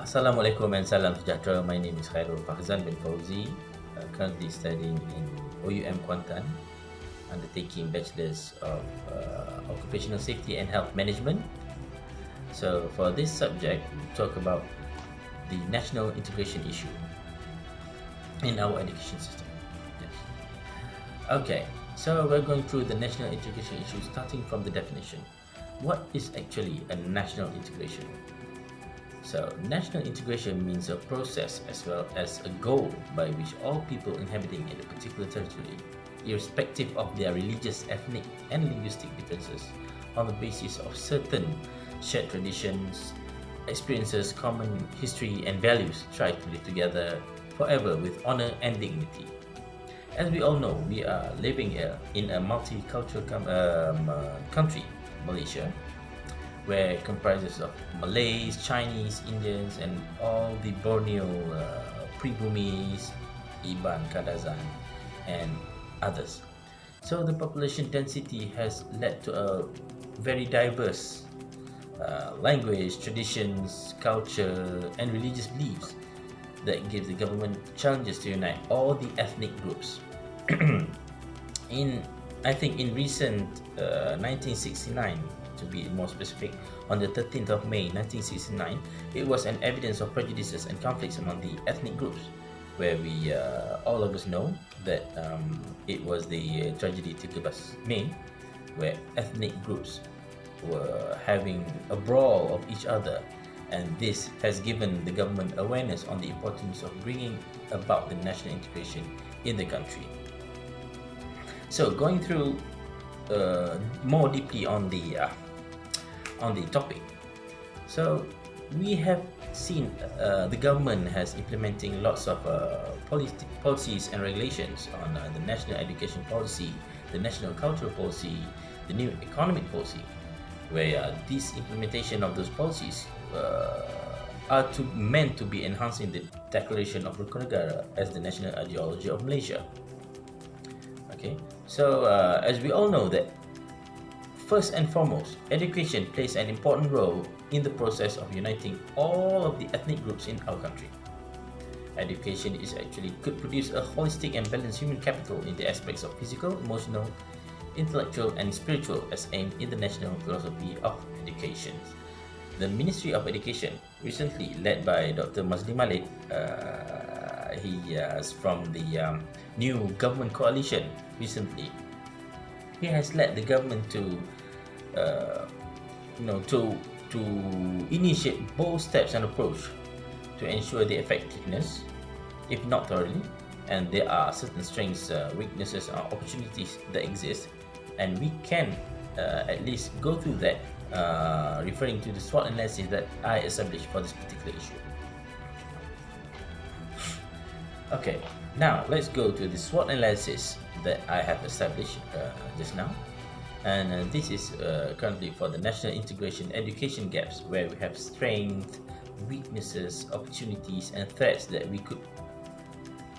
Assalamualaikum and salam sejahtera. My name is Khairul Fakhzan bin Fauzi, currently studying in OUM Kuantan, undertaking Bachelor's of Occupational Safety and Health Management. So for this subject, we talk about the national integration issue in our education system. Yes. Okay, so we're going through the national integration issue starting from the definition. What is actually a national integration? So, national integration means a process as well as a goal by which all people inhabiting in a particular territory, irrespective of their religious, ethnic, and linguistic differences, on the basis of certain shared traditions, experiences, common history, and values, try to live together forever with honor and dignity. As we all know, we are living in a multicultural country, Malaysia, where it comprises of Malays, Chinese, Indians, and all the Borneo Pribumis, Iban, Kadazan, and others. So the population density has led to a very diverse language, traditions, culture, and religious beliefs that gives the government challenges to unite all the ethnic groups. I think in recent 1969, to be more specific, on the 13th of May 1969, it was an evidence of prejudices and conflicts among the ethnic groups, where we all of us know that it was the tragedy 13 May, where ethnic groups were having a brawl of each other, and this has given the government awareness on the importance of bringing about the national integration in the country. So going through more deeply on the topic. So we have seen the government has implementing lots of policies and regulations on the national education policy, the national cultural policy, the new economic policy, where this implementation of those policies are meant to be enhancing the Declaration of Rukun Negara as the national ideology of Malaysia. Okay, so as we all know that first and foremost, education plays an important role in the process of uniting all of the ethnic groups in our country. Education could produce a holistic and balanced human capital in the aspects of physical, emotional, intellectual, and spiritual as aimed in the national philosophy of education. The Ministry of Education, recently led by Dr. Mazli Malik, he is from the new government coalition recently. He has led the government to initiate bold steps and approach to ensure the effectiveness, if not thoroughly, and there are certain strengths, weaknesses, or opportunities that exist, and we can at least go through that, referring to the SWOT analysis that I established for this particular issue. Okay, now let's go to the SWOT analysis that I have established just now, and this is currently for the national integration education gaps, where we have strengths, weaknesses, opportunities, and threats that we could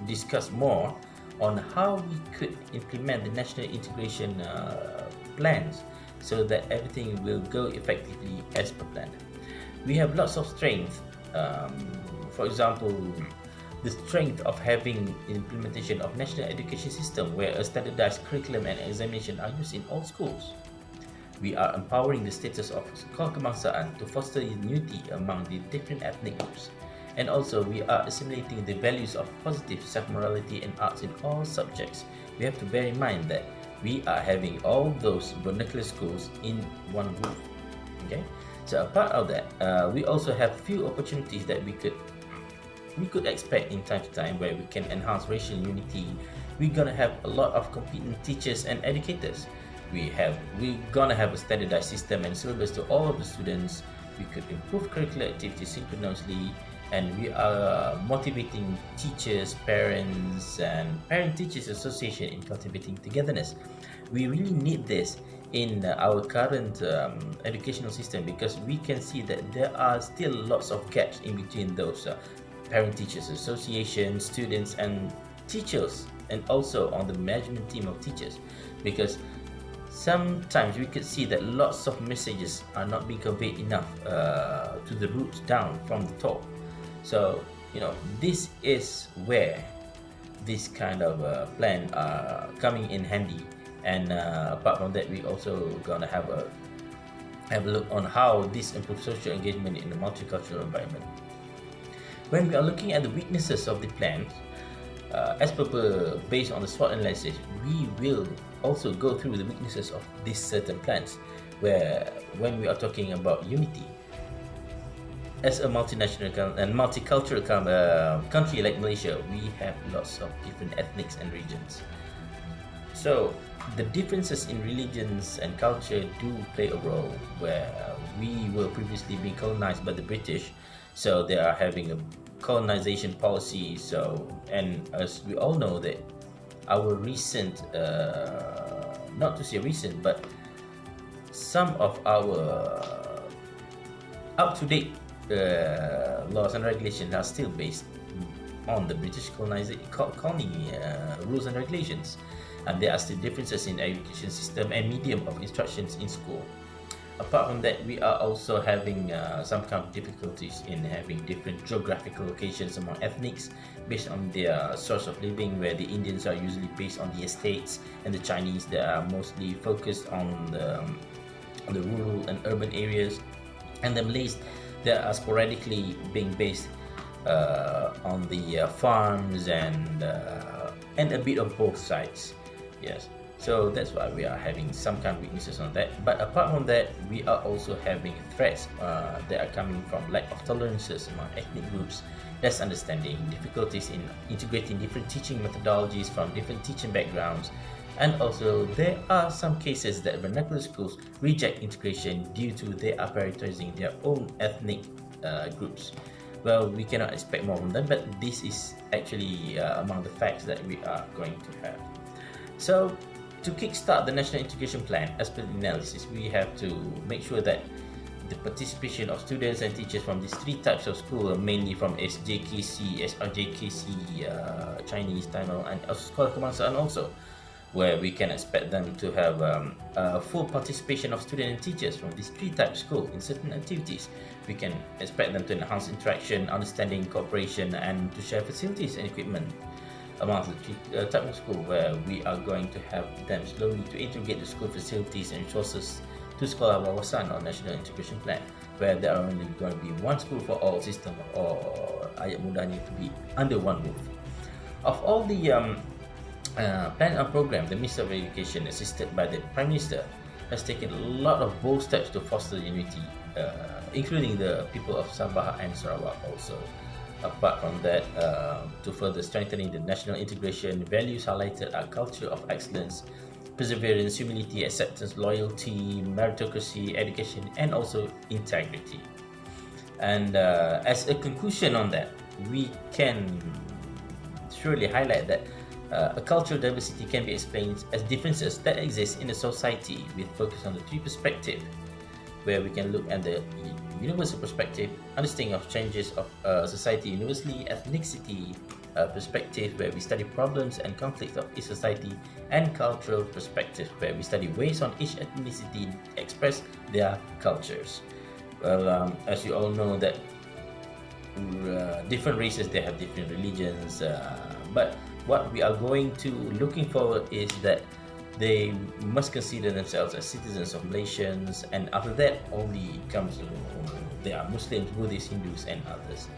discuss more on how we could implement the national integration plans so that everything will go effectively as per plan. We have lots of strengths. For example, the strength of having implementation of national education system where a standardized curriculum and examination are used in all schools. We are empowering the status of kebangsaan to foster unity among the different ethnic groups, and also we are assimilating the values of positive self-morality and arts in all subjects. We have to bear in mind that we are having all those vernacular schools in one group. Okay, so apart of that, we also have few opportunities that we could expect in time to time, where we can enhance racial unity. We're gonna have a lot of competent teachers and educators. We're gonna have a standardized system and syllabus to all of the students. We could improve curricular activities synchronously, and we are motivating teachers, parents, and parent-teachers association in cultivating togetherness. We really need this in our current educational system, because we can see that there are still lots of gaps in between those parent-teachers association, students, and teachers, and also on the management team of teachers, because sometimes we could see that lots of messages are not being conveyed enough to the roots down from the top. So, this is where this kind of plan are coming in handy. And apart from that, we also gonna have a look on how this improves social engagement in a multicultural environment. When we are looking at the weaknesses of the plan, based on the SWOT analysis, we will also go through the weaknesses of these certain plans. Where when we are talking about unity, as a multinational and multicultural country like Malaysia, we have lots of different ethnics and regions. So the differences in religions and culture do play a role, where we were previously being colonized by the British, so they are having a colonization policy. So, and as we all know that our recent, not to say recent, but some of our up-to-date laws and regulations are still based on the British colony rules and regulations, and there are still differences in education system and medium of instructions in school. Apart from that, we are also having some kind of difficulties in having different geographical locations among ethnics based on their source of living, where the Indians are usually based on the estates, and the Chinese, they are mostly focused on the rural and urban areas, and the Malays, they are sporadically being based on the farms and a bit of both sides. Yes, so that's why we are having some kind of weaknesses on that. But apart from that, we are also having threats that are coming from lack of tolerances among ethnic groups, less understanding, difficulties in integrating different teaching methodologies from different teaching backgrounds, and also there are some cases that vernacular schools reject integration due to they are prioritizing their own ethnic groups. Well, we cannot expect more from them, but this is actually among the facts that we are going to have. So, to kickstart the National Integration Plan, as per the analysis, we have to make sure that the participation of students and teachers from these three types of school, mainly from SJKC, SRJKC, Chinese, Tamil, and Sekolah Kebangsaan also, where we can expect them to have a full participation of students and teachers from these three types of school in certain activities. We can expect them to enhance interaction, understanding, cooperation, and to share facilities and equipment amongst the three types of school, where we are going to have them slowly to integrate the school facilities and resources to Sekolah Wawasan or National Integration Plan, where there are only going to be one school for all system, or ayat mudahnya to be under one roof. Of all the plan and program, the Minister of Education, assisted by the Prime Minister, has taken a lot of bold steps to foster unity, including the people of Sabah and Sarawak also. Apart from that, to further strengthening the national integration, values highlighted are culture of excellence, perseverance, humility, acceptance, loyalty, meritocracy, education, and also integrity. And as a conclusion on that, we can surely highlight that a cultural diversity can be explained as differences that exist in a society with focus on the three perspectives, where we can look at the universal perspective, understanding of changes of society universally, ethnicity perspective, where we study problems and conflicts of each society, and cultural perspective, where we study ways on each ethnicity express their cultures. Well, as you all know that different races, they have different religions, but what we are going to looking forward is that they must consider themselves as citizens of Malaysians, and after that only comes there are Muslims, Buddhists, Hindus, and others.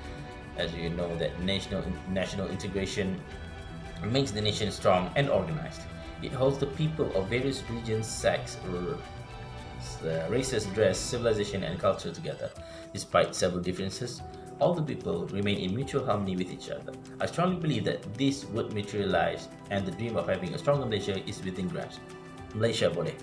As you know that national integration makes the nation strong and organized. It holds the people of various religions, sects, races, dress, civilization, and culture together. Despite several differences, all the people remain in mutual harmony with each other. I strongly believe that this would materialize, and the dream of having a stronger Malaysia is within grasp. Malaysia boleh.